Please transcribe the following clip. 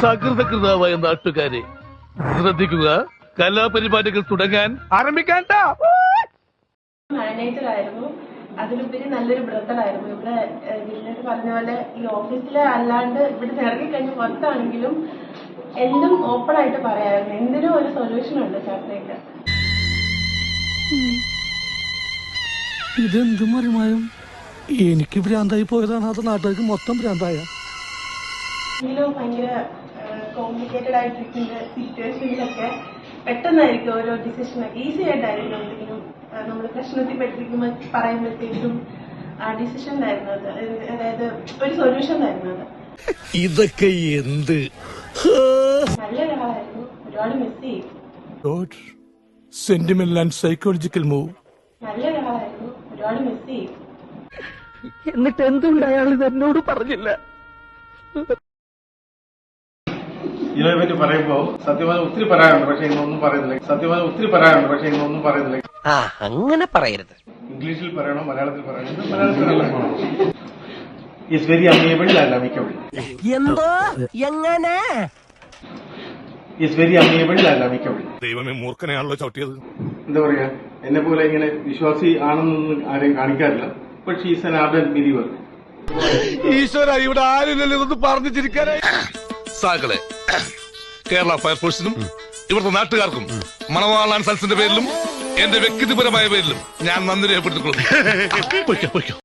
സകൃതകൃതാവായ നാട്ടുകാരെ ശ്രദ്ധിക്കുക, കലാപരിപാടികൾ തുടങ്ങാൻ ആരംഭിക്കാൻ. മാനേജറായിരുന്നു, അതിലുപരി നല്ലൊരു ബ്രദറായിരുന്നു. ഇവിടെ വില്ലേജ് പറഞ്ഞ പോലെ ഈ ഓഫീസിലെ അല്ലാണ്ട് ഇവിടെ ഇറങ്ങിക്കഴിഞ്ഞ് പുറത്താണെങ്കിലും എന്തും ഓപ്പൺ ആയിട്ട് പറയാമായിരുന്നു. എന്തിനും ഒരു സൊല്യൂഷൻ ഉണ്ട് ചേട്ടനേക്ക്. ഇതെന്ത് മറിമായും എനിക്ക് ഭ്രാന്തായി പോയതാണ്, അത് നാട്ടുകാർക്ക് മൊത്തം ഭ്രാന്തായ. എങ്കിലും ഭയങ്കര കോംപ്ലിക്കേറ്റഡ് ആയിട്ടിരിക്കുന്ന സിറ്റുവേഷനിലൊക്കെ പെട്ടെന്നായിരിക്കും ഓരോ ഡിസിഷനൊക്കെ ഈസി ആയിട്ടായിരിക്കും. എന്തെങ്കിലും നമ്മൾ പ്രശ്നത്തിൽ പെട്ടിരിക്കുമ്പോൾ പറയുമ്പോഴത്തേക്കും ആ ഡിസിഷൻ ആയിരുന്നത്, അതായത് ഒരു സൊല്യൂഷൻ ആയിരുന്നത്. ഇതൊക്കെ എന്ത് നല്ലൊരാളായിരുന്നു, ഒരുപാട് മിസ് ചെയ്യും. Sentimental and psychological move. നല്ലൊരാളായിരുന്നു, ഒരുപാട് മിസ് ചെയ്യും. എന്നിട്ട് എന്തുകൊണ്ട് അയാൾ ഇത് എന്നോട് പറഞ്ഞില്ല? ഇതിനെ പറ്റി പറയുമ്പോ സത്യമായി ഒത്തിരി പറയാനുണ്ട്, പക്ഷെ ഇന്നൊന്നും പറയുന്നില്ല. സത്യമായി ഒത്തിരി പറയാനുണ്ട്, പക്ഷെ ഇന്നൊന്നും പറയുന്നില്ല. അങ്ങനെ പറയരുത്. ഇംഗ്ലീഷിൽ പറയണോ മലയാളത്തിൽ പറയണോ? മലയാളത്തിൽ ഈസ് വെരി അമേബിൾ ആൻഡ് അമിക്കബിൾ. എന്തോ എങ്ങനെ ഈസ് വെരി അമേബിൾ ആൻഡ് അമിക്കബിൾ. ദൈവമേ, മൂർഖനെയാണല്ലോ ചവിട്ടിയത്. എന്താ പറയാ, എന്നെ പോലെ ഇങ്ങനെ വിശ്വാസി ആണെന്നൊന്നും ആരെയും കാണിക്കാറില്ല. But she's an ardent believer. ഈശ്വര, ഇവിടെ ആരില്ലല്ലോ ഇതൊന്നും പറഞ്ഞു ചിരിക്കാനായി. സാകളെ കേരള ഫയർഫോഴ്സിനും ഇവിടുത്തെ നാട്ടുകാർക്കും മണവാളാൻ സൽസിന്റെ പേരിലും എന്റെ വ്യക്തിപരമായ പേരിലും ഞാൻ നന്ദി രേഖപ്പെടുത്തിക്കൊള്ളുന്നു.